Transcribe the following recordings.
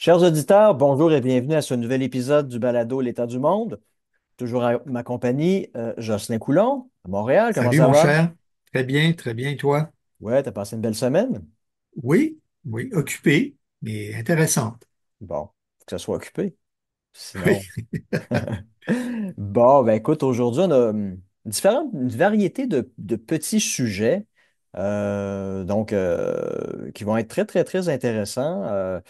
Chers auditeurs, bonjour et bienvenue à ce nouvel épisode du Balado L'État du monde. Toujours à ma compagnie, Jocelyn Coulon, à Montréal. Comment Salut ça mon va? cher. Très bien, et toi? Ouais, t'as passé une belle semaine? Oui, oui, occupé, mais intéressante. Bon, faut que ça soit occupé. Oui. Sinon. Bon, ben écoute, aujourd'hui, on a une variété de petits sujets, qui vont être très, très, très intéressants.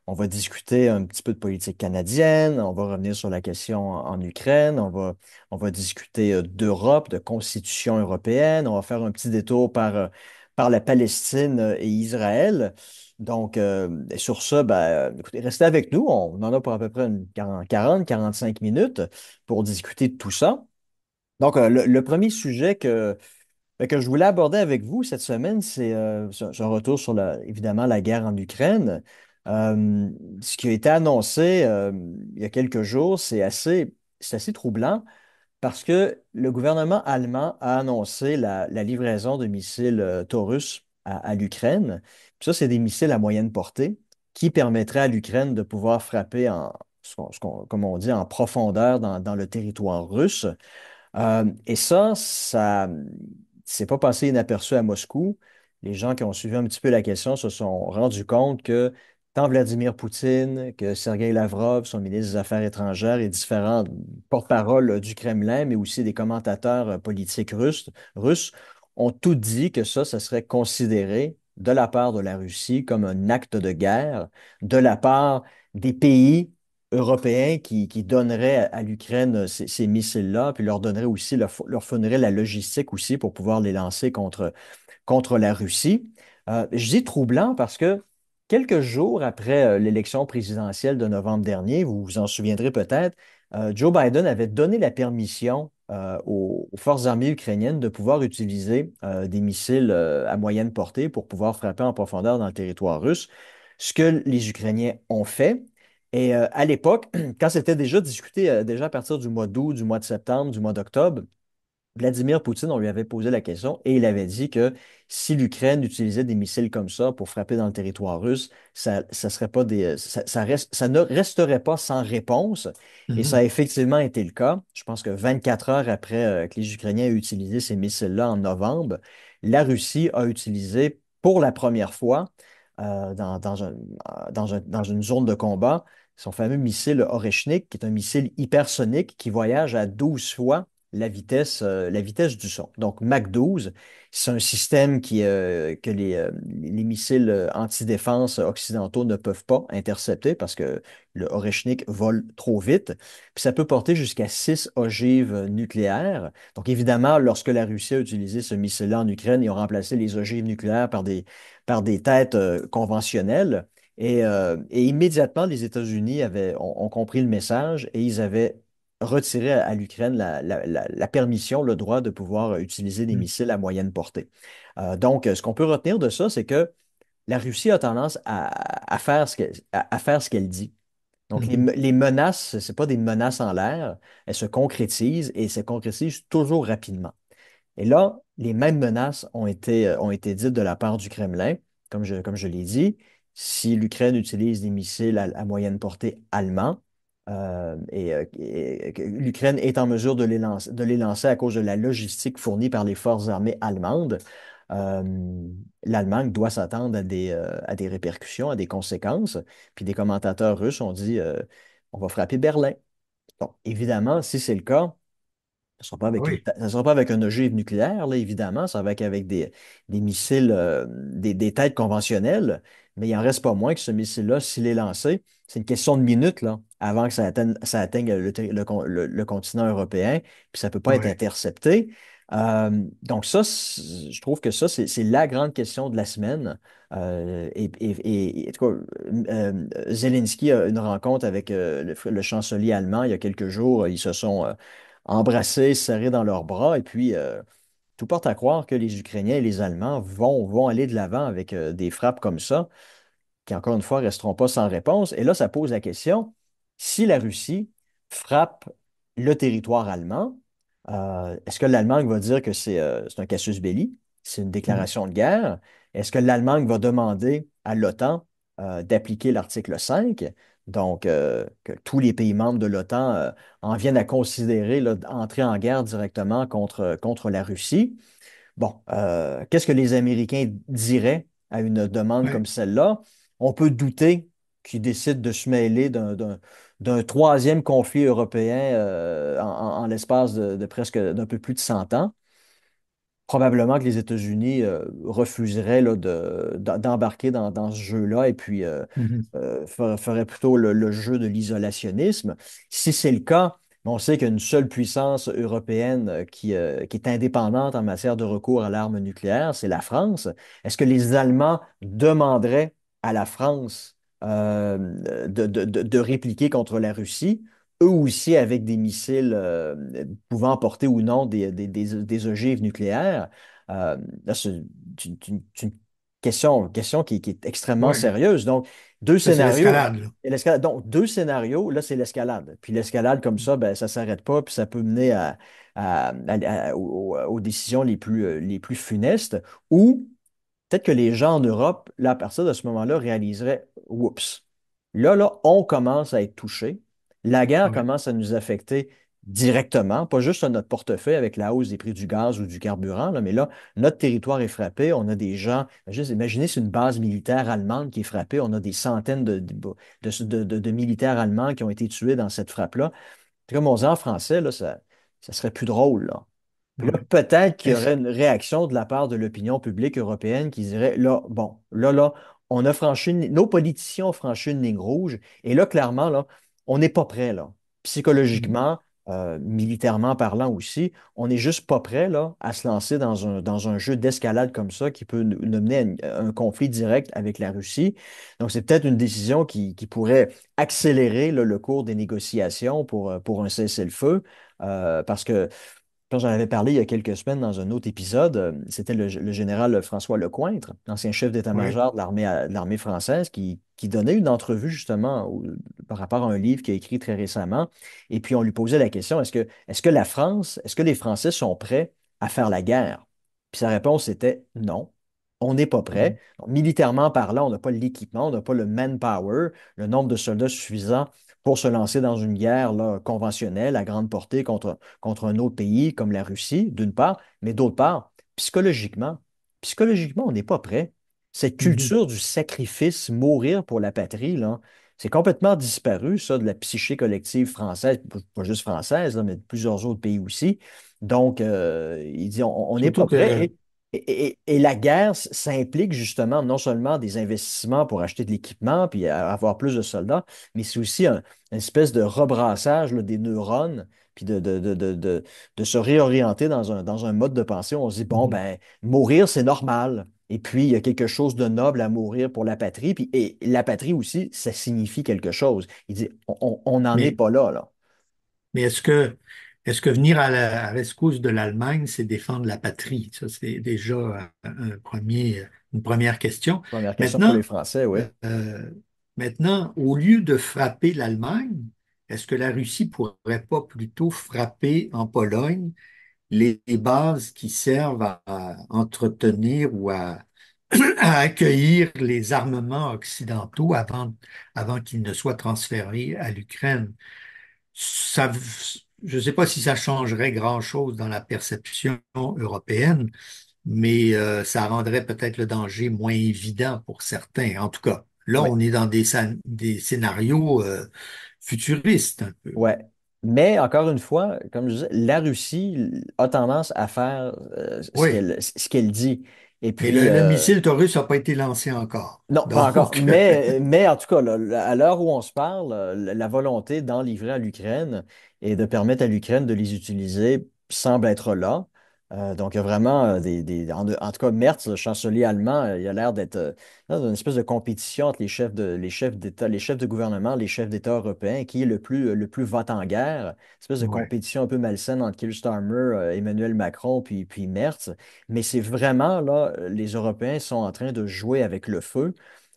On va discuter un petit peu de politique canadienne, on va revenir sur la question en Ukraine, on va discuter d'Europe, de constitution européenne, on va faire un petit détour par la Palestine et Israël. Donc, sur ça, ben, écoutez, restez avec nous. On en a pour à peu près une 45 minutes pour discuter de tout ça. Donc, le premier sujet que je voulais aborder avec vous cette semaine, c'est un retour sur, évidemment, la guerre en Ukraine. Euh, Ce qui a été annoncé il y a quelques jours, c'est assez troublant parce que le gouvernement allemand a annoncé la livraison de missiles Taurus à l'Ukraine. Puis ça, c'est des missiles à moyenne portée qui permettraient à l'Ukraine de pouvoir frapper comme on dit, en profondeur dans le territoire russe. Et ça c'est pas passé inaperçu à Moscou. Les gens qui ont suivi un petit peu la question se sont rendus compte que tant Vladimir Poutine que Sergei Lavrov, son ministre des Affaires étrangères, et différents porte-parole du Kremlin, mais aussi des commentateurs politiques russes, ont tout dit que ça serait considéré de la part de la Russie comme un acte de guerre, de la part des pays européens qui donneraient à l'Ukraine ces missiles-là, puis leur donneraient aussi, leur fourniraient la logistique aussi pour pouvoir les lancer contre la Russie. Je dis troublant parce que quelques jours après l'élection présidentielle de novembre dernier, vous vous en souviendrez peut-être, Joe Biden avait donné la permission aux forces armées ukrainiennes de pouvoir utiliser des missiles à moyenne portée pour pouvoir frapper en profondeur dans le territoire russe, ce que les Ukrainiens ont fait. Et à l'époque, quand c'était déjà discuté, déjà à partir du mois d'août, du mois de septembre, du mois d'octobre, Vladimir Poutine, on lui avait posé la question et il avait dit que si l'Ukraine utilisait des missiles comme ça pour frapper dans le territoire russe, ça serait pas ça ne resterait pas sans réponse. Et ça a Mhm, effectivement été le cas. Je pense que 24 heures après que les Ukrainiens aient utilisé ces missiles-là en novembre, la Russie a utilisé pour la première fois dans une zone de combat son fameux missile Oreshnik, qui est un missile hypersonique qui voyage à 12 fois la vitesse du son. Donc, Mach 12, c'est un système que les missiles antidéfense occidentaux ne peuvent pas intercepter parce que le Oreshnik vole trop vite. Puis ça peut porter jusqu'à 6 ogives nucléaires. Donc, évidemment, lorsque la Russie a utilisé ce missile-là en Ukraine, ils ont remplacé les ogives nucléaires par des têtes conventionnelles. Et immédiatement, les États-Unis ont compris le message et ils avaient retiré à l'Ukraine la permission, le droit de pouvoir utiliser des mhm, missiles à moyenne portée. Donc, ce qu'on peut retenir de ça, c'est que la Russie a tendance à faire ce qu'elle dit. Donc, les, mhm, me- les menaces, ce pas des menaces en l'air, elles se concrétisent et se concrétisent toujours rapidement. Et là, les mêmes menaces ont été dites de la part du Kremlin, comme je l'ai dit. Si l'Ukraine utilise des missiles à moyenne portée allemands, et que l'Ukraine est en mesure de les lancer à cause de la logistique fournie par les forces armées allemandes, euh, l'Allemagne doit s'attendre à des répercussions, à des conséquences. Puis des commentateurs russes ont dit on va frapper Berlin. Bon, évidemment, si c'est le cas, ça ne sera pas ah avec oui, ça sera pas avec un ogive nucléaire, là, évidemment, ça va être avec des missiles, des têtes conventionnelles, mais il n'en reste pas moins que ce missile-là, s'il est lancé, c'est une question de minutes là, avant que ça atteigne le continent européen, puis ça ne peut pas être ouais, intercepté. Donc ça, je trouve que ça, c'est la grande question de la semaine. En tout cas, Zelensky a une rencontre avec le chancelier allemand il y a quelques jours. Ils se sont embrassés, serrés dans leurs bras. Et puis, tout porte à croire que les Ukrainiens et les Allemands vont aller de l'avant avec des frappes comme ça, qui, encore une fois, resteront pas sans réponse. Et là, ça pose la question, si la Russie frappe le territoire allemand, est-ce que l'Allemagne va dire que c'est un casus belli, c'est une mhm, déclaration de guerre? Est-ce que l'Allemagne va demander à l'OTAN d'appliquer l'article 5, donc que tous les pays membres de l'OTAN en viennent à considérer là, entrer en guerre directement contre la Russie. Bon, qu'est-ce que les Américains diraient à une demande Ouais. comme celle-là? On peut douter qu'ils décident de se mêler d'un troisième conflit européen en l'espace de presque d'un peu plus de 100 ans. Probablement que les États-Unis refuseraient là, d'embarquer dans ce jeu-là et puis Mhm. ferait plutôt le jeu de l'isolationnisme. Si c'est le cas, on sait qu'il y a une seule puissance européenne qui est indépendante en matière de recours à l'arme nucléaire, c'est la France. Est-ce que les Allemands demanderaient à la France de répliquer contre la Russie, eux aussi avec des missiles pouvant porter ou non des ogives nucléaires? Là, c'est une question qui est extrêmement Ouais. sérieuse. Donc, deux Ça, c'est scénarios. l'escalade, là. Et donc, deux scénarios, là, c'est l'escalade. Puis l'escalade comme ça, ben, ça ne s'arrête pas, puis ça peut mener aux décisions les plus funestes, ou peut-être que les gens en Europe, là, à partir de ce moment-là, réaliseraient, oups, là, on commence à être touché. La guerre Ouais. commence à nous affecter directement, pas juste à notre portefeuille avec la hausse des prix du gaz ou du carburant, là, mais là, notre territoire est frappé. On a des gens, juste imaginez, c'est une base militaire allemande qui est frappée. On a des centaines de militaires allemands qui ont été tués dans cette frappe-là. Comme on dit en français, là, ça serait plus drôle, là. Puis là, Ouais. peut-être qu'il y Est-ce- aurait une réaction de la part de l'opinion publique européenne qui dirait, là, bon, là, on a franchi, nos politiciens ont franchi une ligne rouge, et là, clairement, là, on n'est pas prêt, là. Mhm. Psychologiquement, militairement parlant aussi, on n'est juste pas prêt, là, à se lancer dans un jeu d'escalade comme ça qui peut nous mener à un conflit direct avec la Russie. Donc, c'est peut-être une décision qui pourrait accélérer, là, le cours des négociations pour un cessez-le-feu, parce que quand j'en avais parlé il y a quelques semaines dans un autre épisode, c'était le général François Lecointre, ancien chef Ouais. d'état-major de l'armée française, qui donnait une entrevue justement par rapport à un livre qu'il a écrit très récemment. Et puis on lui posait la question, est-ce que la France, est-ce que les Français sont prêts à faire la guerre? Puis sa réponse était non, on n'est pas prêt. Mhm. Donc, militairement parlant, on n'a pas l'équipement, on n'a pas le manpower, le nombre de soldats suffisant pour se lancer dans une guerre là, conventionnelle à grande portée contre un autre pays comme la Russie, d'une part, mais d'autre part, psychologiquement, on n'est pas prêt. Cette Mhm. culture du sacrifice, mourir pour la patrie, là, c'est complètement disparu, ça, de la psyché collective française, pas juste française, là, mais de plusieurs autres pays aussi. Donc, il dit, on n'est Surtout pas prêt. que, Et la guerre, ça implique justement non seulement des investissements pour acheter de l'équipement puis avoir plus de soldats, mais c'est aussi une espèce de rebrassage là, des neurones, puis de se réorienter dans un mode de pensée où on se dit, bon, Mhm. ben, mourir, c'est normal. Et puis, il y a quelque chose de noble à mourir pour la patrie. Puis, et la patrie aussi, ça signifie quelque chose. Il dit, on n'en est mais, pas là, là. mais est-ce que venir à la rescousse de l'Allemagne, c'est défendre la patrie? Ça, c'est déjà une première question. Première question pour les Maintenant, Français, oui. euh, maintenant, au lieu de frapper l'Allemagne, est-ce que la Russie pourrait pas plutôt frapper en Pologne les bases qui servent à entretenir ou à accueillir les armements occidentaux avant qu'ils ne soient transférés à l'Ukraine? Ça, je ne sais pas si ça changerait grand-chose dans la perception européenne, mais ça rendrait peut-être le danger moins évident pour certains. En tout cas, là, Oui. on est dans des scénarios futuristes un peu. Ouais. Mais encore une fois, comme je disais, la Russie a tendance à faire ce Oui, qu'elle dit. Et mais puis, le missile Taurus n'a pas été lancé encore. non, pas encore. Donc, Mais en tout cas, là, à l'heure où on se parle, la volonté d'en livrer à l'Ukraine et de permettre à l'Ukraine de les utiliser semble être là. Donc, il y a vraiment en tout cas, Merz, le chancelier allemand, il a l'air d'être dans une espèce de compétition entre les chefs d'État, les chefs de gouvernement, les chefs d'État européens, qui est le plus vote-en-guerre. Une espèce de ouais. compétition un peu malsaine entre Keir Starmer, Emmanuel Macron, puis Merz. Mais c'est vraiment, là, les Européens sont en train de jouer avec le feu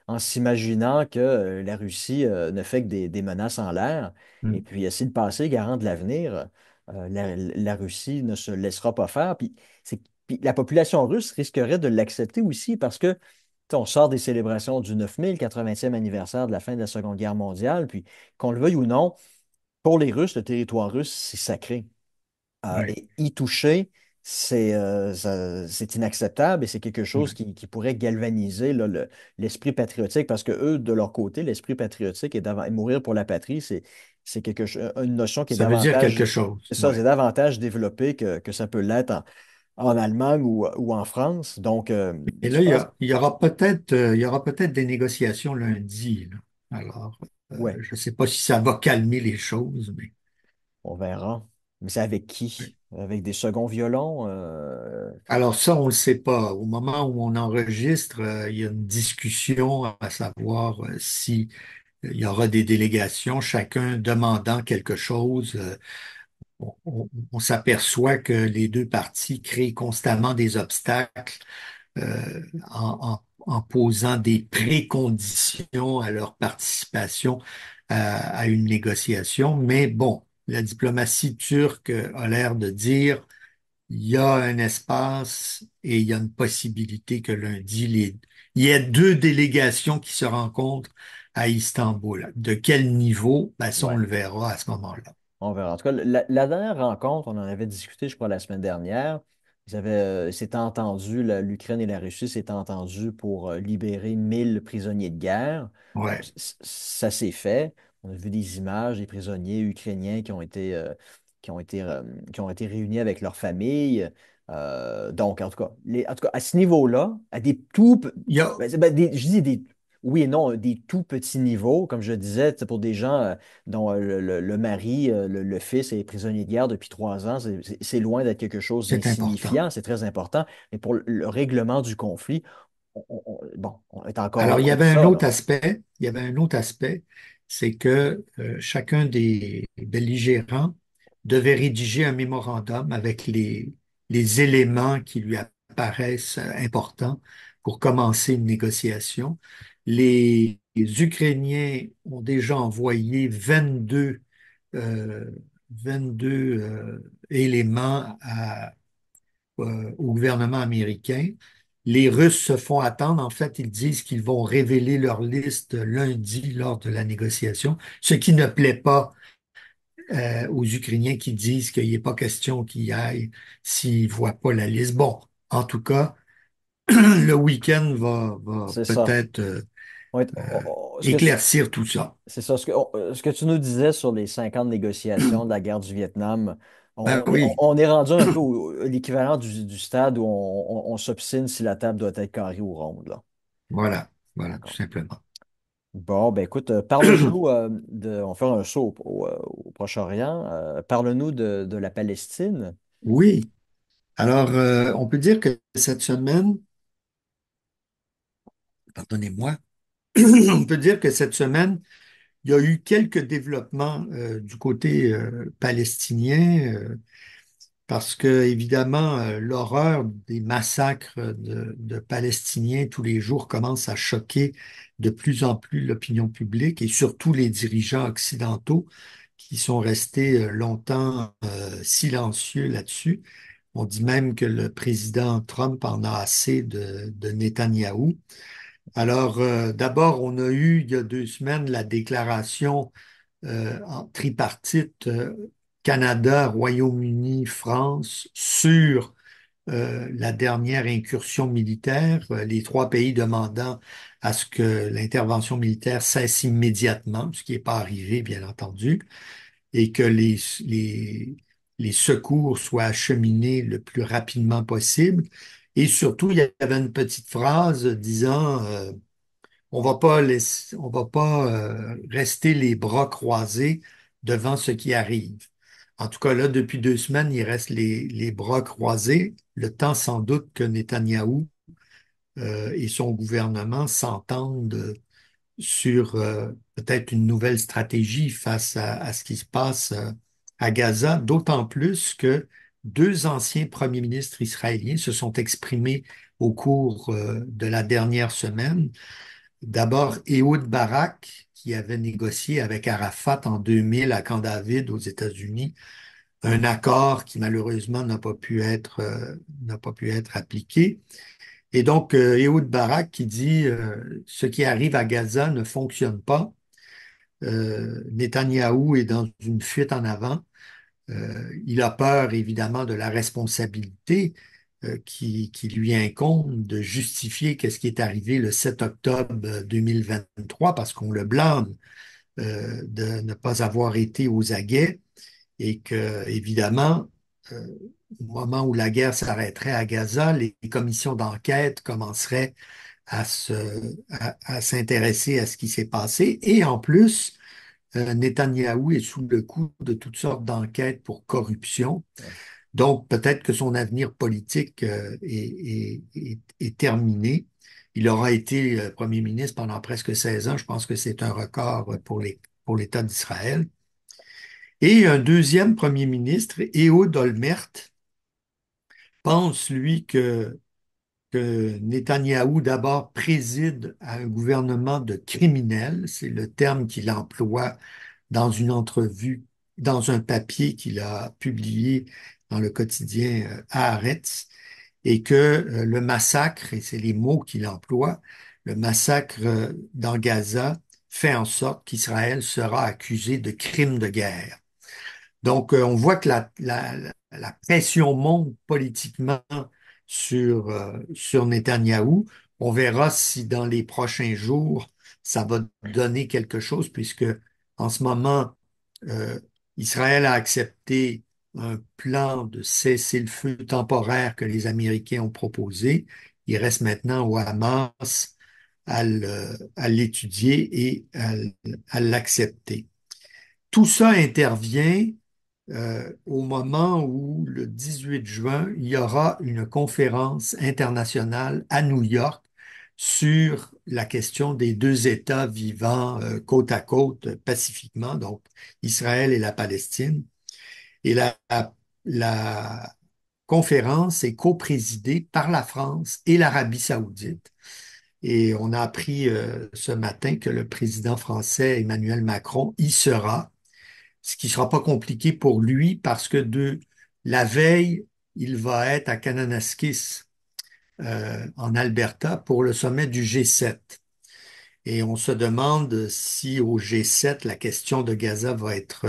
en s'imaginant que la Russie ne fait que des menaces en l'air. Et Mm. puis, si le passé est garant de l'avenir, la Russie ne se laissera pas faire. Puis la population russe risquerait de l'accepter aussi parce que On sort des célébrations du 9000, 80e anniversaire de la fin de la Seconde Guerre mondiale, puis qu'on le veuille ou non, pour les Russes, le territoire russe, c'est sacré. Oui. Et y toucher, c'est inacceptable et c'est quelque chose Oui. qui pourrait galvaniser là, l'esprit patriotique parce que eux, de leur côté, l'esprit patriotique et mourir pour la patrie, c'est une notion qui est Ça veut dire quelque davantage, chose. c'est ça, Oui. c'est davantage développé que ça peut l'être en Allemagne ou en France. Donc, Et je là, pense, il y aura peut-être des négociations lundi, là. Alors, ouais, je ne sais pas si ça va calmer les choses, mais on verra. Mais c'est avec oui. qui? Avec des seconds violons? Alors ça, on ne le sait pas. Au moment où on enregistre, il y a une discussion à savoir si il y aura des délégations, chacun demandant quelque chose. On s'aperçoit que les deux parties créent constamment des obstacles en posant des préconditions à leur participation à une négociation. Mais bon, la diplomatie turque a l'air de dire il y a un espace et il y a une possibilité que lundi, il y ait deux délégations qui se rencontrent à Istanbul. De quel niveau? Ben, ça, on Ouais. le verra à ce moment-là. On verra. En tout cas, la dernière rencontre, on en avait discuté, je crois, la semaine dernière. S'étaient entendus, l'Ukraine et la Russie s'étaient entendus pour libérer 1000 prisonniers de guerre. Bon, Ouais. ça s'est fait. On a vu des images des prisonniers ukrainiens qui ont été, qui ont été réunis avec leurs familles. Donc, en tout cas, à ce niveau-là, à des Il y a, je dis des, oui et non, des tout petits niveaux, comme je disais, c'est pour des gens dont le mari, le fils est prisonnier de guerre depuis 3 ans. C'est loin d'être quelque chose c'est important. d'insignifiant, c'est très important. Mais pour le règlement du conflit, bon, on est encore Alors, il y loin de avait un ça, là. autre aspect, il y avait un autre aspect, c'est que chacun des belligérants devait rédiger un mémorandum avec les éléments qui lui apparaissent importants pour commencer une négociation. Les Ukrainiens ont déjà envoyé 22 éléments au gouvernement américain. Les Russes se font attendre. En fait, ils disent qu'ils vont révéler leur liste lundi lors de la négociation, ce qui ne plaît pas aux Ukrainiens qui disent qu'il n'est pas question qu'ils y aillent s'ils ne voient pas la liste. Bon, en tout cas, le week-end va C'est ça. peut-être éclaircir tout ça. C'est ça. Ce que tu nous disais sur les 50 négociations de la guerre du Vietnam, Ben oui, on est rendu un peu à l'équivalent du stade où on s'obstine si la table doit être carrée ou ronde, là. voilà, voilà, tout D'accord. simplement. Bon, ben écoute, parle-nous on va faire un saut au Proche-Orient. Parle-nous de la Palestine. Oui, alors on peut dire que cette semaine, pardonnez-moi, on peut dire que cette semaine, il y a eu quelques développements du côté palestinien parce que, évidemment, l'horreur des massacres de Palestiniens tous les jours commence à choquer de plus en plus l'opinion publique et surtout les dirigeants occidentaux qui sont restés longtemps silencieux là-dessus. On dit même que le président Trump en a assez de Netanyahou. Alors, d'abord, on a eu il y a 2 semaines la déclaration en tripartite Canada, Royaume-Uni, France sur la dernière incursion militaire, les trois pays demandant à ce que l'intervention militaire cesse immédiatement, ce qui n'est pas arrivé, bien entendu, et que les secours soient acheminés le plus rapidement possible. Et surtout, il y avait une petite phrase disant on va pas rester les bras croisés devant ce qui arrive. En tout cas, là, depuis 2 semaines, il reste les bras croisés. Le temps sans doute que Netanyahou et son gouvernement s'entendent sur peut-être une nouvelle stratégie face à ce qui se passe à Gaza, d'autant plus que deux anciens premiers ministres israéliens se sont exprimés au cours de la dernière semaine. D'abord, Ehud Barak, qui avait négocié avec Arafat en 2000 à Camp David aux États-Unis, un accord qui malheureusement n'a pas pu être appliqué. Et donc, Ehud Barak qui dit ce qui arrive à Gaza ne fonctionne pas. Netanyahou est dans une fuite en avant. Il a peur évidemment de la responsabilité qui lui incombe de justifier qu'est-ce qui est arrivé le 7 octobre 2023 parce qu'on le blâme de ne pas avoir été aux aguets et que, évidemment, euh, au moment où la guerre s'arrêterait à Gaza, les commissions d'enquête commenceraient à s'intéresser à ce qui s'est passé. Et en plus, Netanyahou est sous le coup de toutes sortes d'enquêtes pour corruption. Ouais. Donc, peut-être que son avenir politique est terminé. Il aura été Premier ministre pendant presque 16 ans. Je pense que c'est un record pour l'État d'Israël. Et un deuxième Premier ministre, Ehud Olmert, pense, lui, que Netanyahou d'abord préside à un gouvernement de criminels. C'est le terme qu'il emploie dans une entrevue, dans un papier qu'il a publié dans le quotidien Haaretz, et que le massacre, et c'est les mots qu'il emploie, le massacre dans Gaza fait en sorte qu'Israël sera accusé de crimes de guerre. Donc, on voit que la pression monte politiquement sur Netanyahou. On verra si dans les prochains jours, ça va donner quelque chose, puisque en ce moment, euh, Israël a accepté un plan de cessez-le-feu temporaire que les Américains ont proposé. Il reste maintenant au Hamas à l'étudier et à l'accepter. Tout ça intervient au moment où, le 18 juin, il y aura une conférence internationale à New York sur la question des deux États vivant côte à côte pacifiquement, donc Israël et la Palestine. Et la conférence est coprésidée par la France et l'Arabie saoudite. Et on a appris ce matin que le président français Emmanuel Macron y sera, ce qui sera pas compliqué pour lui parce que la veille, il va être à Kananaskis, en Alberta, pour le sommet du G7. Et on se demande si au G7, la question de Gaza va être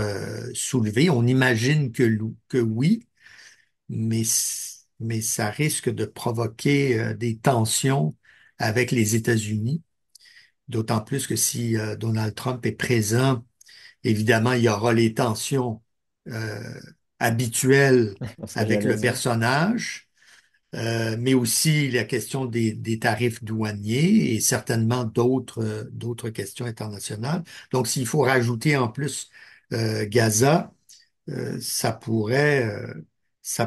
soulevée. On imagine que oui, mais, mais ça risque de provoquer des tensions avec les États-Unis, d'autant plus que si Donald Trump est présent, évidemment, il y aura les tensions euh, habituelles C'est ce que avec j'allais le dire. personnage, mais aussi la question des tarifs douaniers et certainement d'autres questions internationales. Donc, s'il faut rajouter en plus Gaza, ça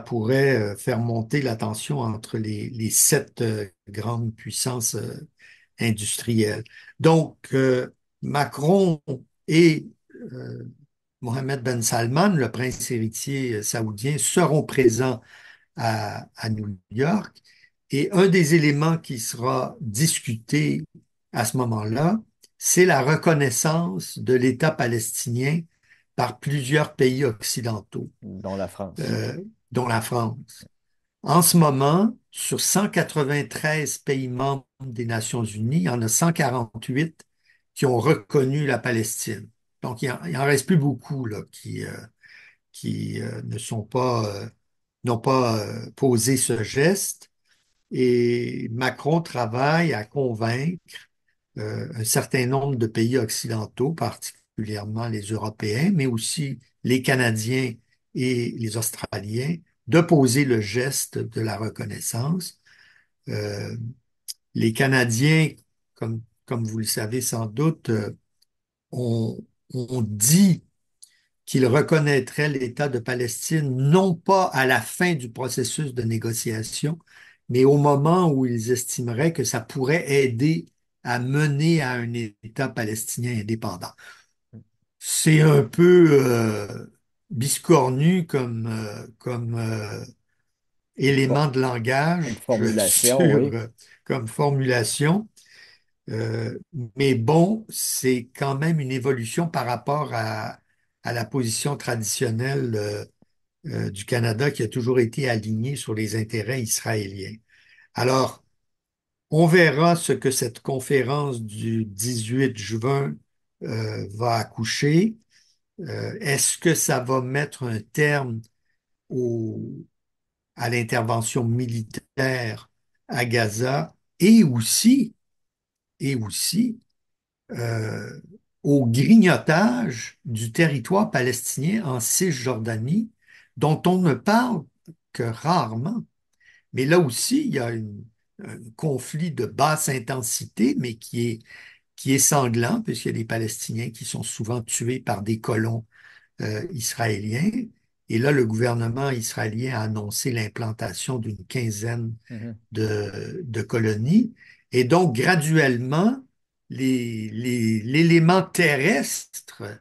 pourrait faire monter la tension entre les sept grandes puissances industrielles. Donc, Macron et euh, Mohammed Ben Salman, le prince héritier saoudien, seront présents à New York. Et un des éléments qui sera discuté à ce moment-là, c'est la reconnaissance de l'État palestinien par plusieurs pays occidentaux, Dont la France. euh, dont la France. En ce moment, sur 193 pays membres des Nations Unies, il y en a 148 qui ont reconnu la Palestine. Donc, il en reste plus beaucoup là, qui ne sont pas, n'ont pas posé ce geste. Et Macron travaille à convaincre un certain nombre de pays occidentaux, particulièrement les Européens, mais aussi les Canadiens et les Australiens, de poser le geste de la reconnaissance. Euh, les Canadiens, comme vous le savez sans doute, ont, ont dit qu'ils reconnaîtraient l'État de Palestine non pas à la fin du processus de négociation, mais au moment où ils estimeraient que ça pourrait aider à mener à un État palestinien indépendant. C'est un peu biscornu comme Bon, élément de comme langage formulation, oui. comme formulation. Mais bon, c'est quand même une évolution par rapport à la position traditionnelle du Canada qui a toujours été alignée sur les intérêts israéliens. Alors, On verra ce que cette conférence du 18 juin va accoucher. Est-ce que ça va mettre un terme au- à l'intervention militaire à Gaza et aussi euh, au grignotage du territoire palestinien en Cisjordanie, dont on ne parle que rarement. Mais là aussi, il y a un conflit de basse intensité, mais qui est sanglant, puisqu'il y a des Palestiniens qui sont souvent tués par des colons israéliens. Et là, le gouvernement israélien a annoncé l'implantation d'une quinzaine Mhm. de colonies. Et donc, graduellement, l'élément terrestre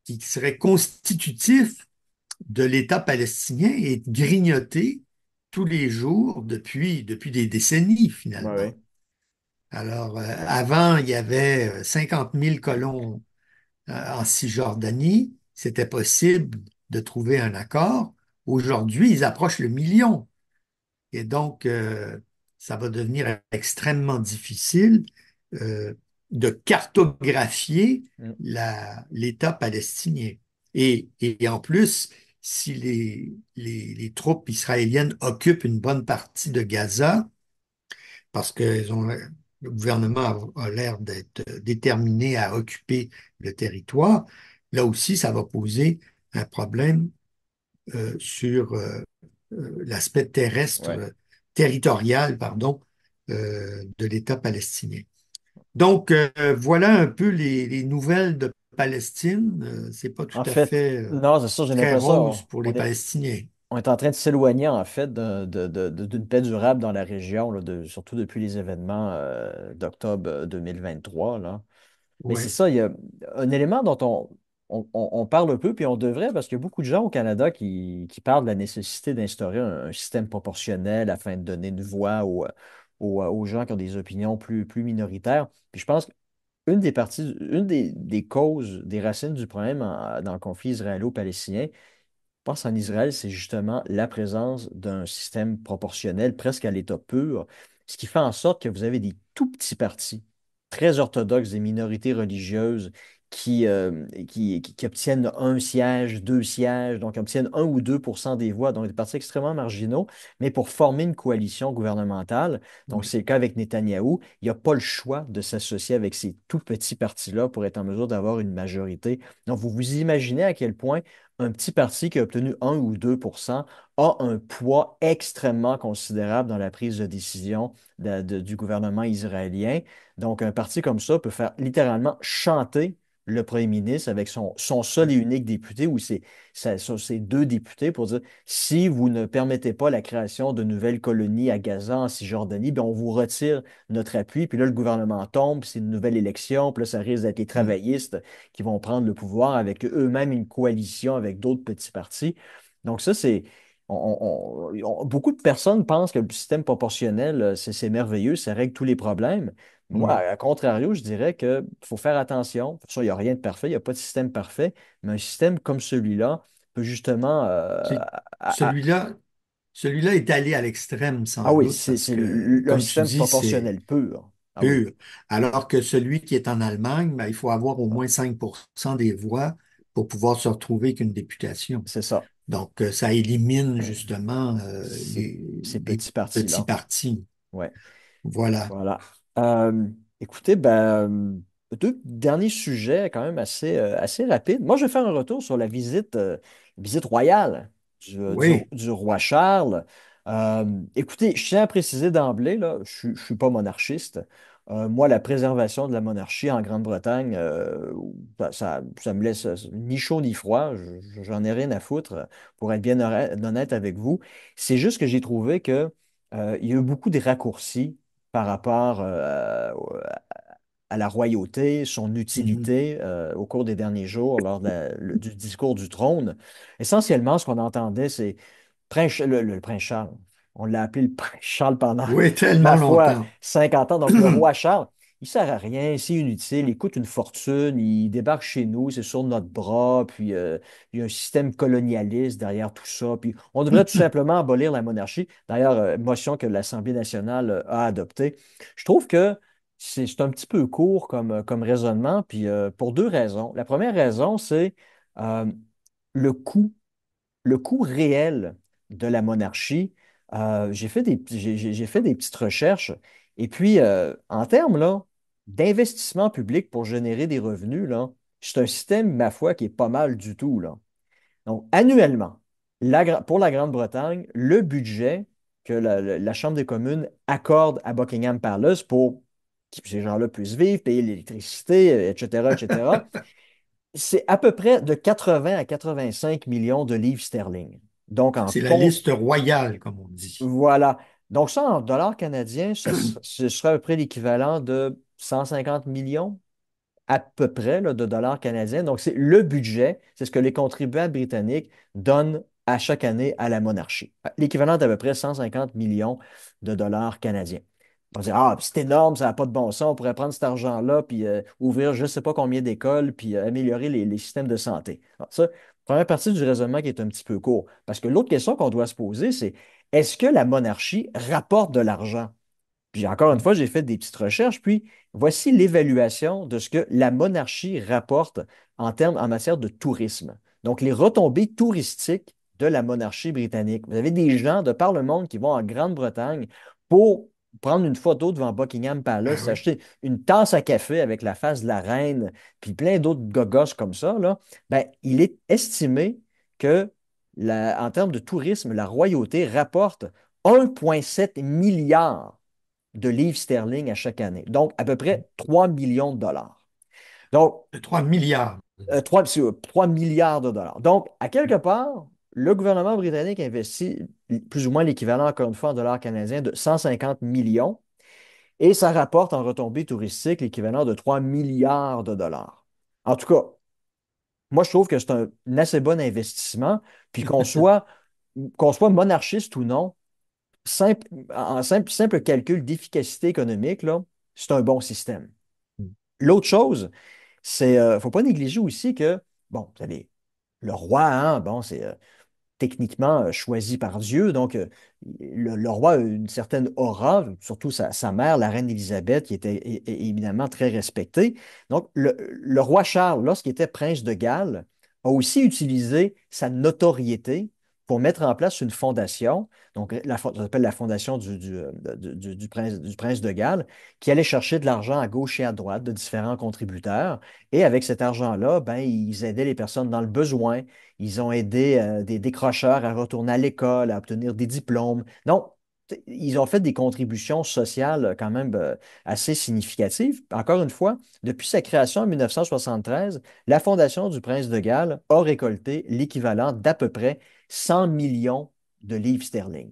qui serait constitutif de l'État palestinien est grignoté tous les jours depuis des décennies, Ouais, finalement. ouais. Alors, avant, il y avait 50 000 colons en Cisjordanie. C'était possible de trouver un accord. Aujourd'hui, ils approchent le million. Et donc, ça va devenir extrêmement difficile euh, de cartographier Mm. l'État palestinien. Et en plus, si les troupes israéliennes occupent une bonne partie de Gaza, parce que le gouvernement a l'air d'être déterminé à occuper le territoire, là aussi, ça va poser un problème sur l'aspect terrestre, Ouais. territorial, pardon, de l'État palestinien. Donc, voilà un peu les nouvelles de Palestine. C'est pas tout En à fait, fait non, c'est ça, j'ai très rose l'impression, pour les Palestiniens. on est en train de s'éloigner, en fait, d'une paix durable dans la région, là, surtout depuis les événements d'octobre 2023, là. Mais c'est Ouais. ça, il y a un élément dont on parle un peu, puis on devrait, parce qu'il y a beaucoup de gens au Canada qui parlent de la nécessité d'instaurer un système proportionnel afin de donner une voix aux gens qui ont des opinions plus minoritaires. Puis je pense qu'une des parties, une des causes, des racines du problème dans le conflit israélo-palestinien, pense en Israël, c'est justement la présence d'un système proportionnel presque à l'état pur, ce qui fait en sorte que vous avez des tout petits partis très orthodoxes des minorités religieuses qui obtiennent un siège, deux sièges, donc obtiennent 1 ou 2% des voix, donc des partis extrêmement marginaux, mais pour former une coalition gouvernementale, donc Ouais. c'est le cas avec Netanyahou, il n'y a pas le choix de s'associer avec ces tout petits partis-là pour être en mesure d'avoir une majorité. Donc vous vous imaginez à quel point un petit parti qui a obtenu 1 ou 2% a un poids extrêmement considérable dans la prise de décision du gouvernement israélien. Donc, un parti comme ça peut faire littéralement chanter le premier ministre avec son seul et unique député ou ses deux députés pour dire si vous ne permettez pas la création de nouvelles colonies à Gaza, en Cisjordanie, bien, on vous retire notre appui. Puis là, le gouvernement tombe, puis c'est une nouvelle élection. Puis là, ça risque d'être les Mm. travaillistes qui vont prendre le pouvoir avec eux-mêmes une coalition avec d'autres petits partis. Donc ça, c'est... beaucoup de personnes pensent que le système proportionnel, c'est merveilleux, ça règle tous les problèmes. Moi, Ouais. à contrario, je dirais qu'il faut faire attention. De toute façon, il n'y a rien de parfait, il n'y a pas de système parfait, mais un système comme celui-là peut justement... C'est- Celui-là, celui-là est allé à l'extrême, sans ah oui, doute, parce c'est que, un comme tu système dis, c'est proportionnel pur. Ah oui, pur. Alors que celui qui est en Allemagne, ben, il faut avoir au moins 5% des voix pour pouvoir se retrouver avec une députation. c'est ça. Donc, ça élimine justement Ces, ces les petits petits partis-là. partis. Ouais. Voilà. Voilà. Écoutez, deux derniers sujets quand même assez rapides. Moi, je vais faire un retour sur la visite royale Oui. du roi Charles. Écoutez, je tiens à préciser d'emblée, là, je ne suis pas monarchiste. Moi, la préservation de la monarchie en Grande-Bretagne, ça me laisse ni chaud ni froid. J'en ai rien à foutre, pour être bien honnête avec vous. C'est juste que j'ai trouvé que il y a eu beaucoup de raccourcis par rapport à la royauté, son Mhm. utilité au cours des derniers jours lors du discours du trône. Essentiellement, ce qu'on entendait, c'est le prince Charles. On l'a appelé le prince Charles pendant Oui, tellement ma foi longtemps. 50 ans. Donc, le roi Charles, il sert à rien, c'est inutile, il coûte une fortune, il débarque chez nous, c'est sur notre bras, puis il y a un système colonialiste derrière tout ça, puis on devrait tout simplement abolir la monarchie. D'ailleurs, motion que l'Assemblée nationale a adoptée. Je trouve que c'est un petit peu court comme raisonnement, puis pour deux raisons. La première raison, c'est euh, le coût le coût réel de la monarchie. J'ai fait des petites recherches et puis en termes là, d'investissement public pour générer des revenus, là, c'est un système, ma foi, qui est pas mal du tout, là. Donc, annuellement, pour la Grande-Bretagne, le budget que la Chambre des communes accorde à Buckingham Palace pour que ces gens-là puissent vivre, payer l'électricité, etc., c'est à peu près de 80 à 85 millions de livres sterling. Donc, en C'est la compte, liste royale, comme on dit. voilà. Donc, ça, en dollars canadiens, ce serait à peu près l'équivalent de 150 millions à peu près là, de dollars canadiens. Donc, c'est le budget, c'est ce que les contribuables britanniques donnent à chaque année à la monarchie. L'équivalent d'à peu près 150 millions de dollars canadiens. On va dire, ah, c'est énorme, ça n'a pas de bon sens, on pourrait prendre cet argent-là, puis ouvrir je ne sais pas combien d'écoles, puis améliorer les systèmes de santé. Alors, ça, première partie du raisonnement qui est un petit peu court. Parce que l'autre question qu'on doit se poser, c'est est-ce que la monarchie rapporte de l'argent? Puis encore une fois, j'ai fait des petites recherches, puis voici l'évaluation de ce que la monarchie rapporte en matière de tourisme. Donc, les retombées touristiques de la monarchie britannique. Vous avez des gens de par le monde qui vont en Grande-Bretagne pour prendre une photo devant Buckingham Palace, Ben oui. s'acheter une tasse à café avec la face de la reine, puis plein d'autres gogos comme ça, là. Ben, il est estimé que, en termes de tourisme, la royauté rapporte 1,7 milliard de livres sterling à chaque année. Donc, à peu près 3 millions de dollars. Donc, De 3 milliards. 3 milliards de dollars. Donc, à quelque part, le gouvernement britannique investit plus ou moins l'équivalent, encore une fois, en dollars canadiens de 150 millions et ça rapporte en retombées touristiques l'équivalent de 3 milliards de dollars. En tout cas, moi, je trouve que c'est un assez bon investissement, puis qu'on soit monarchiste ou non, simple calcul d'efficacité économique, là, c'est un bon système. L'autre chose, c'est, faut pas négliger aussi que, bon, vous savez, le roi, hein, bon, c'est techniquement choisi par Dieu, donc le roi a une certaine aura, surtout sa mère, la reine Élisabeth, qui était évidemment très respectée. Donc, le roi Charles, lorsqu'il était prince de Galles, a aussi utilisé sa notoriété pour mettre en place une fondation, donc ça s'appelle la fondation du prince de Galles, qui allait chercher de l'argent à gauche et à droite de différents contributeurs. Et avec cet argent-là, ben, ils aidaient les personnes dans le besoin. Ils ont aidé des décrocheurs à retourner à l'école, à obtenir des diplômes. Donc, ils ont fait des contributions sociales quand même assez significatives. Encore une fois, depuis sa création en 1973, la Fondation du Prince de Galles a récolté l'équivalent d'à peu près 100 millions de livres sterling.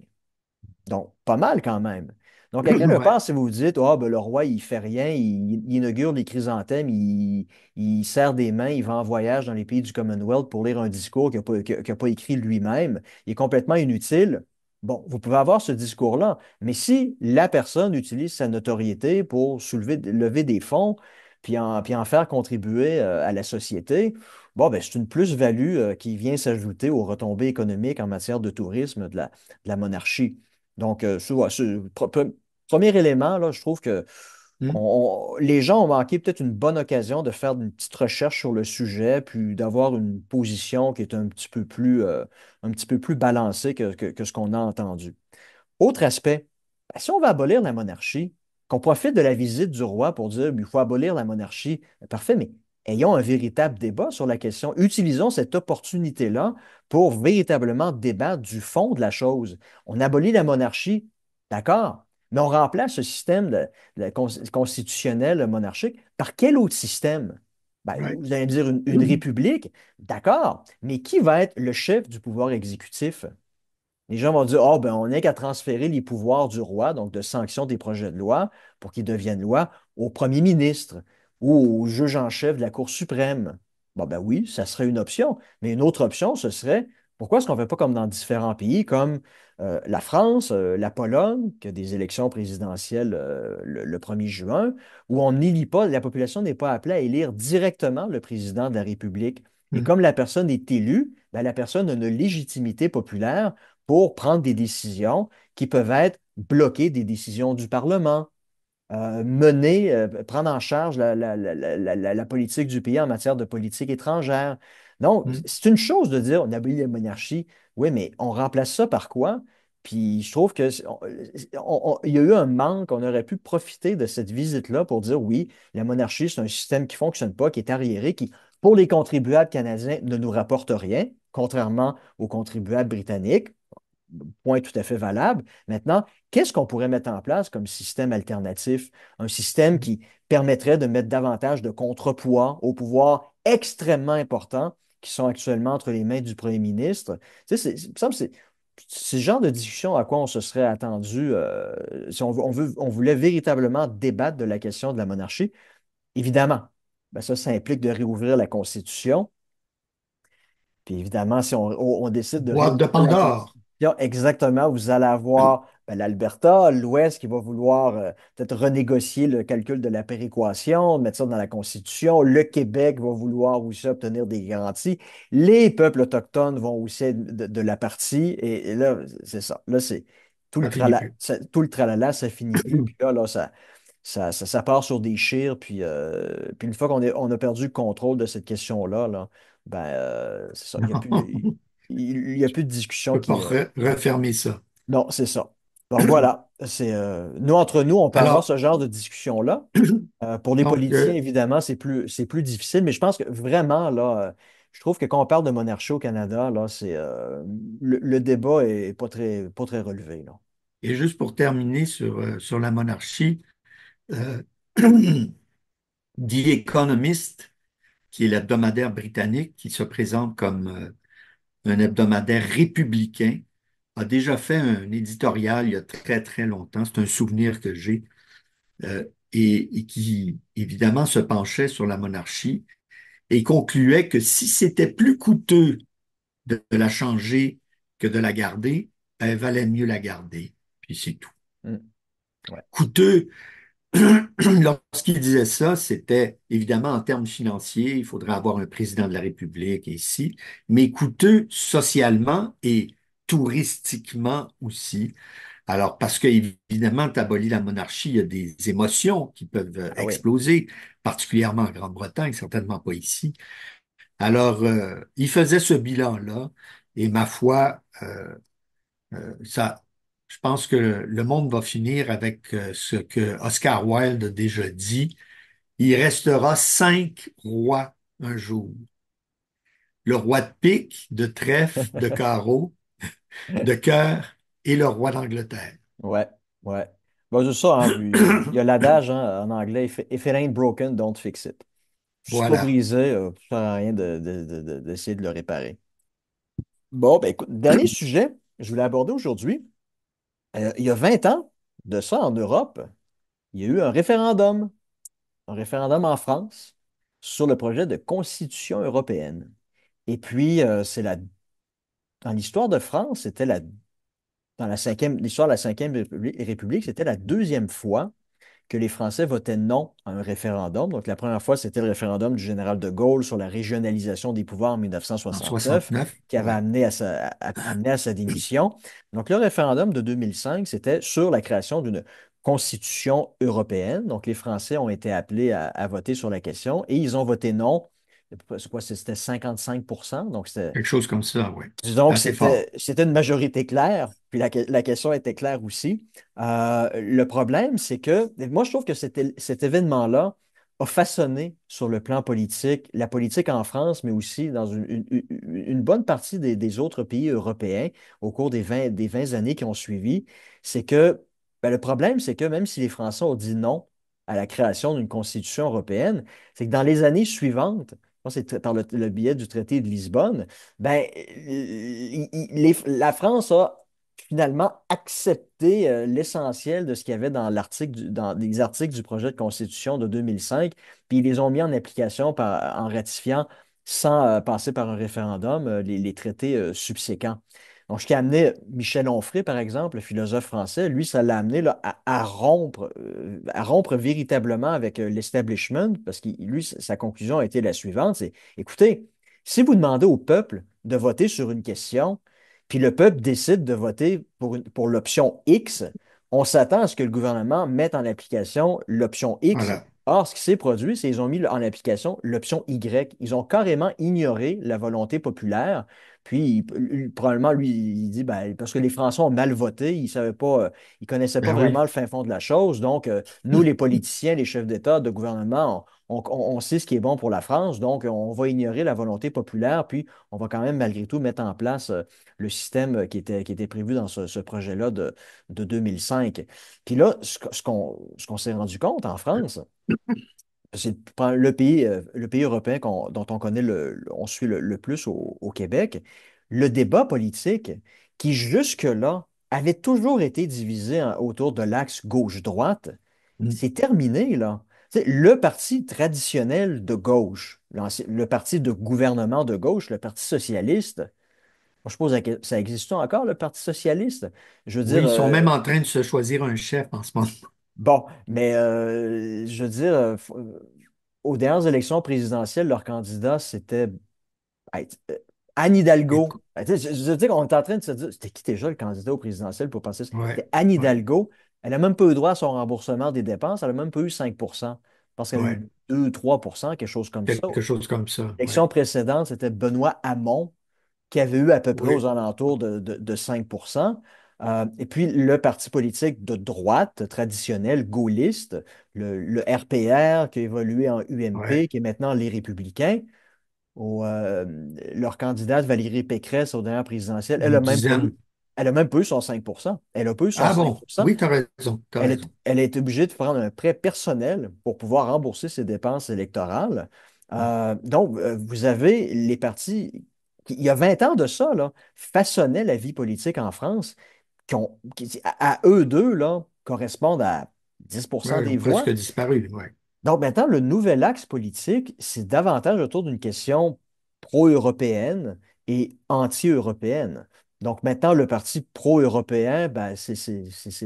Donc, pas mal quand même. Donc, à quelque Ouais. part, si vous vous dites, ah, ben, le roi, il fait rien, il inaugure les chrysanthèmes, il serre des mains, il va en voyage dans les pays du Commonwealth pour lire un discours qu'il n'a pas écrit lui-même, il est complètement inutile. Bon, vous pouvez avoir ce discours-là, mais si la personne utilise sa notoriété pour lever des fonds, puis en faire contribuer à la société, bon, ben, c'est une plus-value qui vient s'ajouter aux retombées économiques en matière de tourisme de la monarchie. Donc, premier élément, là, je trouve que Hmm. les gens ont manqué peut-être une bonne occasion de faire une petite recherche sur le sujet, puis d'avoir une position qui est un petit peu plus balancée que ce qu'on a entendu. Autre aspect, ben, si on veut abolir la monarchie, qu'on profite de la visite du roi pour dire il faut abolir la monarchie, ben, parfait, mais ayons un véritable débat sur la question. Utilisons cette opportunité-là pour véritablement débattre du fond de la chose. On abolit la monarchie, d'accord, mais on remplace ce système constitutionnel monarchique par quel autre système? Ben, Ouais. vous allez me dire une république, d'accord, mais qui va être le chef du pouvoir exécutif? Les gens vont dire, oh, ben, on n'est qu'à transférer les pouvoirs du roi, donc de sanction des projets de loi pour qu'ils deviennent loi, au premier ministre ou au juge en chef de la Cour suprême. Bon, ben oui, ça serait une option. Mais une autre option, ce serait, Pourquoi est-ce qu'on ne fait pas comme dans différents pays, comme la France, la Pologne, qui a des élections présidentielles le 1er juin, où on n'élit pas, la population n'est pas appelée à élire directement le président de la République. Et Hmm. comme la personne est élue, ben, la personne a une légitimité populaire pour prendre des décisions qui peuvent être bloquer des décisions du Parlement, prendre en charge la politique du pays en matière de politique étrangère. Donc, Hmm. c'est une chose de dire on abolit la monarchie, oui, mais on remplace ça par quoi? Puis je trouve que il y a eu un manque, on aurait pu profiter de cette visite-là pour dire oui, la monarchie, c'est un système qui ne fonctionne pas, qui est arriéré, qui, pour les contribuables canadiens, ne nous rapporte rien, contrairement aux contribuables britanniques. Point tout à fait valable. Maintenant, qu'est-ce qu'on pourrait mettre en place comme système alternatif? Un système qui permettrait de mettre davantage de contrepoids aux pouvoirs extrêmement importants qui sont actuellement entre les mains du premier ministre. Tu sais, il me semble que c'est le genre de discussion à quoi on se serait attendu si on voulait véritablement débattre de la question de la monarchie. Évidemment, ben ça implique de réouvrir la Constitution. Puis évidemment, si on décide de Boîte de réouvrir la Pandore. Constitution, exactement, vous allez avoir ben, l'Alberta, l'Ouest qui va vouloir peut-être renégocier le calcul de la péréquation, mettre ça dans la Constitution. Le Québec va vouloir aussi obtenir des garanties. Les peuples autochtones vont aussi être de la partie. Et là, c'est ça. Là, c'est Ça finit plus. tout le tralala, ça finit plus. Puis là, ça part sur des chires. Puis une fois on a perdu le contrôle de cette question-là, là, ben, c'est ça. Il y a plus de discussion Je peux pas qui. refermer ça. Non, c'est ça. Donc voilà. Nous, entre nous, on peut avoir Alors, ce genre de discussion-là. Pour les donc, politiciens, évidemment, c'est plus difficile, mais je pense que vraiment, là, je trouve que quand on parle de monarchie au Canada, là, le débat est pas très relevé, là. et juste pour terminer sur la monarchie, euh, The Economist, qui est l'hebdomadaire britannique, qui se présente comme un hebdomadaire républicain, a déjà fait un éditorial il y a très, très longtemps. C'est un souvenir que j'ai, euh, et qui, évidemment, se penchait sur la monarchie et concluait que si c'était plus coûteux de la changer que de la garder, ben, valait mieux la garder. Puis c'est tout. Hmm. Ouais. Coûteux, lorsqu'il disait ça, c'était évidemment en termes financiers, il faudrait avoir un président de la République ici, mais coûteux socialement et touristiquement aussi. Alors, parce que évidemment, tu abolis la monarchie, il y a des émotions qui peuvent Ah oui. exploser, particulièrement en Grande-Bretagne, certainement pas ici. Alors, il faisait ce bilan-là, et ma foi, ça, je pense que le monde va finir avec ce que Oscar Wilde a déjà dit. Il restera 5 rois un jour. Le roi de pique, de trèfle, de carreau, de cœur et le roi d'Angleterre. Ouais, ouais. Bon, c'est ça, hein, il y a l'adage hein, en anglais, if it ain't broken, don't fix it. Si c'est pas Voilà. brisé, ça sert à rien d'essayer de le réparer. Bon, ben écoute, dernier sujet que je voulais aborder aujourd'hui. Il y a 20 ans de ça en Europe, il y a eu un référendum en France sur le projet de constitution européenne. Et puis, dans l'histoire de France, dans l'histoire de la Cinquième République, c'était la deuxième fois que les Français votaient non à un référendum. Donc, la première fois, c'était le référendum du général de Gaulle sur la régionalisation des pouvoirs en En 1969, 69, qui avait ouais. amené à sa démission. Donc, le référendum de 2005, c'était sur la création d'une constitution européenne. Donc, les Français ont été appelés à voter sur la question et ils ont voté non. C'est quoi, c'était 55%. Donc, Quelque chose comme ça, ouais. disons C'est que assez fort. c'était une majorité claire, puis la question était claire aussi. Le problème, c'est que, moi, je trouve que cet événement-là a façonné sur le plan politique, la politique en France, mais aussi dans une bonne partie des autres pays européens au cours des 20 années qui ont suivi. C'est que, ben, le problème, c'est que même si les Français ont dit non à la création d'une constitution européenne, c'est que dans les années suivantes, je pense que c'est par le biais du traité de Lisbonne, ben, la France a finalement accepté l'essentiel de ce qu'il y avait dans les articles du projet de constitution de 2005, puis ils les ont mis en application en ratifiant sans passer par un référendum, les traités subséquents. Donc, ce qui a amené Michel Onfray, par exemple, le philosophe français, lui, ça l'a amené là, à rompre véritablement avec l'establishment, parce que lui, sa conclusion a été la suivante, c'est, écoutez, si vous demandez au peuple de voter sur une question, puis le peuple décide de voter pour l'option X, on s'attend à ce que le gouvernement mette en application l'option X. Voilà. Or, ce qui s'est produit, c'est qu'ils ont mis en application l'option Y. Ils ont carrément ignoré la volonté populaire. Puis, probablement, lui, il dit, ben, parce que les Français ont mal voté, ils savaient pas, ils connaissaient pas Ben vraiment oui. le fin fond de la chose. Donc, nous, les politiciens, les chefs d'État, de gouvernement, on sait ce qui est bon pour la France. Donc, on va ignorer la volonté populaire. Puis, on va quand même, malgré tout, mettre en place le système qui était prévu dans ce projet-là de 2005. Puis là, ce qu'on s'est rendu compte en France, c'est le pays européen dont on connaît on suit le plus au Québec, le débat politique qui jusque-là avait toujours été divisé autour de l'axe gauche-droite, Mm. c'est terminé, là. Tu sais, le parti traditionnel de gauche, le parti de gouvernement de gauche, le Parti socialiste, moi, je pose la question, ça existe encore, le Parti socialiste? Je veux Oui, dire, ils sont même en train de se choisir un chef en ce moment. bon, mais je veux dire, aux dernières élections présidentielles, leur candidat, c'était hey, Anne Hidalgo. Écou- Tu sais, je veux dire qu'on est en train de se dire, c'était qui déjà le candidat au présidentiel pour passer ça? Ouais, C'était Anne ouais, Hidalgo. Elle n'a même pas eu droit à son remboursement des dépenses. Elle n'a même pas eu 5%. Je pense qu'elle a ouais. eu 2-3%, quelque chose comme ça. Quelque chose comme ça. Ouais, L'élection précédente, c'était Benoît Hamon qui avait eu à peu près aux oui, alentours de 5%. Et puis le parti politique de droite traditionnel, gaulliste, le RPR qui a évolué en ouais. UMP, qui est maintenant les Républicains, leur candidate Valérie Pécresse aux dernières présidentielles, elle Une a même pas eu, dizaine. elle a même pas eu son 5%. Elle n'a pas eu son Ah cinq bon, pour cent. oui, tu as raison, tu as Elle, raison. elle a été obligée de prendre un prêt personnel pour pouvoir rembourser ses dépenses électorales. Donc, vous avez les partis qui, il y a 20 ans de ça, là, façonnaient la vie politique en France, à eux deux, là, correspondent à 10% Ouais, ils des ont voix. presque disparu. Ouais. Donc maintenant, le nouvel axe politique, c'est davantage autour d'une question pro-européenne et anti-européenne. Donc maintenant, le parti pro-européen, ben, c'est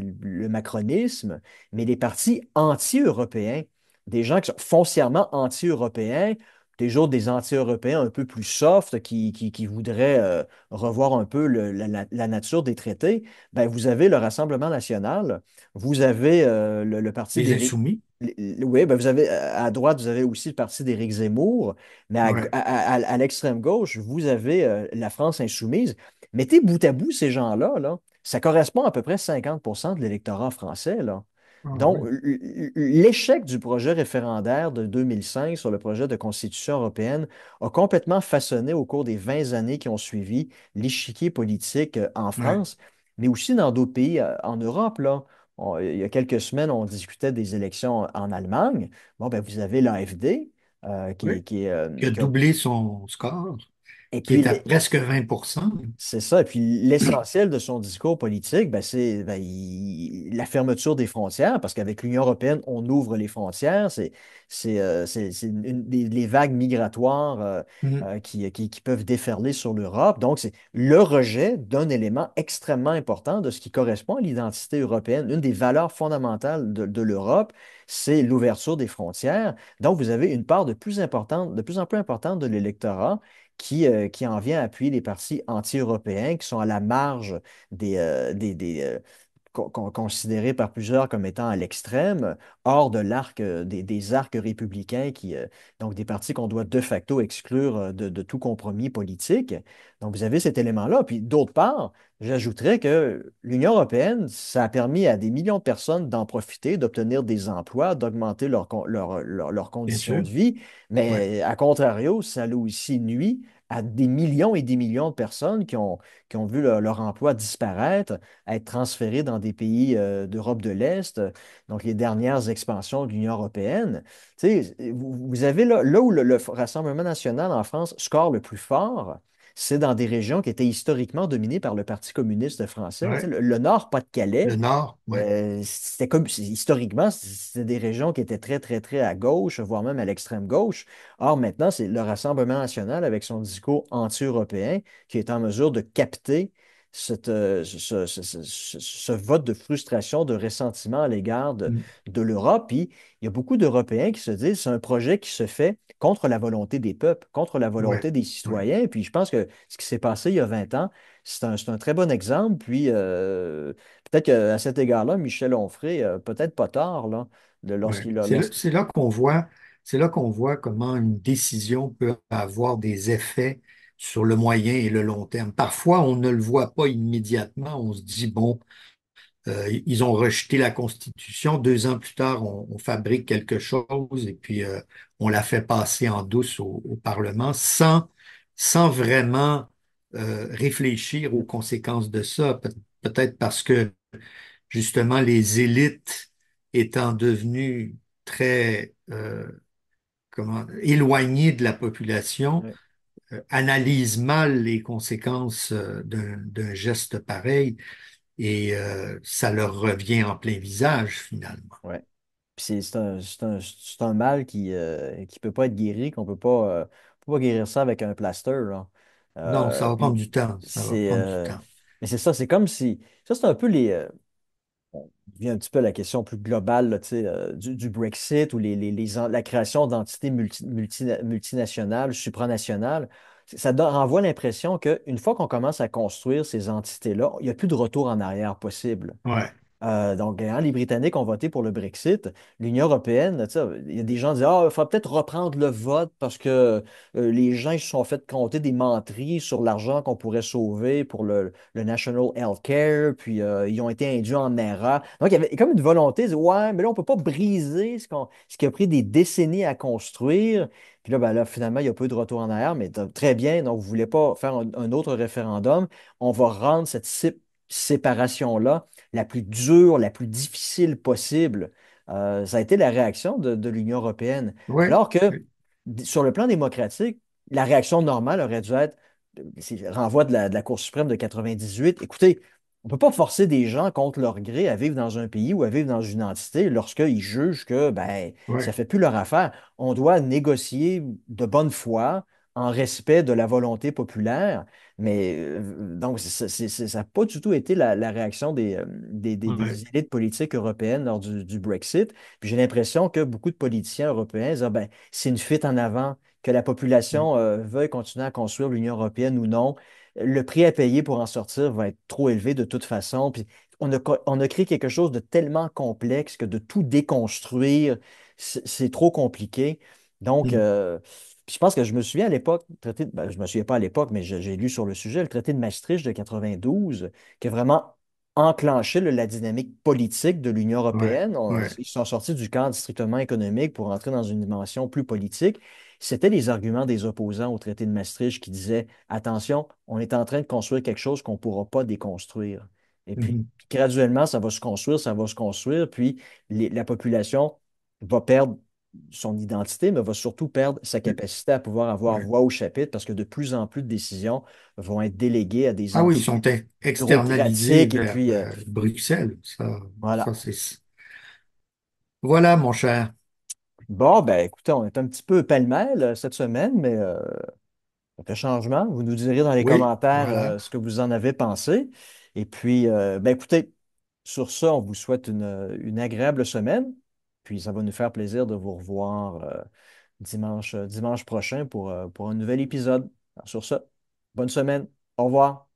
le macronisme, mais les partis anti-européens, des gens qui sont foncièrement anti-européens, toujours des anti-européens un peu plus soft qui voudraient revoir un peu la nature des traités, ben, vous avez le Rassemblement national, vous avez le parti Les des, insoumis. oui, ben vous avez à droite, vous avez aussi le parti d'Éric Zemmour, mais Ouais. à l'extrême gauche, vous avez la France insoumise. Mettez bout à bout ces gens-là, là, ça correspond à peu près 50% de l'électorat français, là. Ah Donc, oui. l'échec du projet référendaire de 2005 sur le projet de constitution européenne a complètement façonné au cours des 20 années qui ont suivi l'échiquier politique en Ouais. France, mais aussi dans d'autres pays en Europe, là. Il y a quelques semaines, on discutait des élections en Allemagne. Bon, ben, vous avez l'AfD Oui. Qui a doublé son score, et qui puis est à presque 20%. c'est ça. Et puis l'essentiel de son discours politique, ben, c'est ben, la fermeture des frontières, parce qu'avec l'Union européenne, on ouvre les frontières. C'est les vagues migratoires Mhm. qui peuvent déferler sur l'Europe. Donc, c'est le rejet d'un élément extrêmement important de ce qui correspond à l'identité européenne. Une des valeurs fondamentales de l'Europe, c'est l'ouverture des frontières. Donc, vous avez une part de plus en plus importante de l'électorat qui en vient appuyer les partis anti-européens qui sont à la marge considérés par plusieurs comme étant à l'extrême, hors de l'arc des arcs républicains, donc des partis qu'on doit de facto exclure de tout compromis politique. Donc vous avez cet élément-là. Puis d'autre part, j'ajouterais que l'Union européenne, ça a permis à des millions de personnes d'en profiter, d'obtenir des emplois, d'augmenter leurs Bien conditions sûr. de vie, Ouais. mais à contrario, ça a aussi nuit à des millions et des millions de personnes qui ont vu leur emploi disparaître, être transférés dans des pays d'Europe de l'Est, donc les dernières expansions de l'Union européenne. Tu sais, vous avez là où le Rassemblement national en France score le plus fort, c'est dans des régions qui étaient historiquement dominées par le Parti communiste français. Tu sais, Ouais. le Nord, Le Pas-de-Calais, Nord, ouais. c'était comme historiquement, c'était des régions qui étaient très, très, très à gauche, voire même à l'extrême gauche. Or, maintenant, c'est le Rassemblement national, avec son discours anti-européen, qui est en mesure de capter ce vote de frustration, de ressentiment à l'égard Mm. de l'Europe. Puis, il y a beaucoup d'Européens qui se disent c'est un projet qui se fait contre la volonté des peuples, contre la Ouais. volonté des Ouais. citoyens. Et puis, je pense que ce qui s'est passé il y a 20 ans, c'est un très bon exemple. Puis, peut-être qu'à cet égard-là, Michel Onfray, peut-être pas tard, là, Ouais. lorsqu'il a. C'est là qu'on voit comment une décision peut avoir des effets sur le moyen et le long terme. Parfois, on ne le voit pas immédiatement. On se dit, bon, ils ont rejeté la Constitution. 2 ans plus tard, on fabrique quelque chose et puis on la fait passer en douce au Parlement sans vraiment réfléchir aux conséquences de ça. Peut-être parce que justement les élites étant devenues très éloignées de la population, Ouais, analysent mal les conséquences d'un geste pareil et ça leur revient en plein visage finalement. ouais. Puis c'est un mal qui peut pas être guéri, qu'on peut pas guérir ça avec un plaster, là. Non, ça va prendre Puis du temps, ça va c'est. prendre du temps. Mais c'est ça, c'est comme si. Ça, c'est un peu les. On revient un petit peu à la question plus globale là, tu sais, du Brexit ou la création d'entités multinationales, supranationales. Renvoie l'impression qu'une fois qu'on commence à construire ces entités-là, il n'y a plus de retour en arrière possible. Ouais, Donc, hein, les Britanniques ont voté pour le Brexit. L'Union européenne, tu sais, il y a des gens qui disent, ah, il faudra peut-être reprendre le vote parce que les gens ils se sont fait compter des menteries sur l'argent qu'on pourrait sauver pour le National Health Care, puis ils ont été induits en erreur. Donc, il y avait comme une volonté de dire, ouais, mais là, on ne peut pas briser ce qui a pris des décennies à construire. Puis là, ben, là finalement, il n'y a pas eu de retour en arrière, mais très bien. Donc, vous ne voulez pas faire un autre référendum. On va rendre cette séparation-là la plus dure, la plus difficile possible. Ça a été la réaction de l'Union européenne. ouais, Alors que ouais, sur le plan démocratique, la réaction normale aurait dû être, c'est renvoi de la Cour suprême de 98. Écoutez, on ne peut pas forcer des gens contre leur gré à vivre dans un pays ou à vivre dans une entité lorsqu'ils jugent que ben, ça ouais. ne fait plus leur affaire. On doit négocier de bonne foi, en respect de la volonté populaire. Mais donc, ça n'a pas du tout été la réaction des Ouais. élites politiques européennes lors du Brexit. Puis j'ai l'impression que beaucoup de politiciens européens disent, ah ben, c'est une fuite en avant, que la population veuille continuer à construire l'Union européenne ou non. Le prix à payer pour en sortir va être trop élevé de toute façon. Puis on a créé quelque chose de tellement complexe que de tout déconstruire, c'est trop compliqué. Donc, Mm. puis je pense que je me souviens à l'époque, je me souviens pas à l'époque, mais j'ai lu sur le sujet, le traité de Maastricht de 92, qui a vraiment enclenché la dynamique politique de l'Union Ouais, européenne. ouais. Ils sont sortis du cadre strictement économique pour entrer dans une dimension plus politique. C'était les arguments des opposants au traité de Maastricht qui disaient, attention, on est en train de construire quelque chose qu'on ne pourra pas déconstruire. Et puis, Mhm. graduellement, ça va se construire, puis la population va perdre son identité, mais va surtout perdre sa capacité à pouvoir avoir Ouais. voix au chapitre parce que de plus en plus de décisions vont être déléguées à des Ah oui, ils entités sont externalisés bureaucratiques. Et vers puis, Bruxelles. Ça voilà. c'est. Voilà, mon cher. Bon, ben écoutez, on est un petit peu pêle-mêle cette semaine, mais ça fait changement. Vous nous direz dans les Oui, commentaires voilà. ce que vous en avez pensé. Et puis, ben écoutez, sur ça, on vous souhaite une agréable semaine. Puis, ça va nous faire plaisir de vous revoir dimanche prochain pour un nouvel épisode. Alors, sur ça, bonne semaine. Au revoir.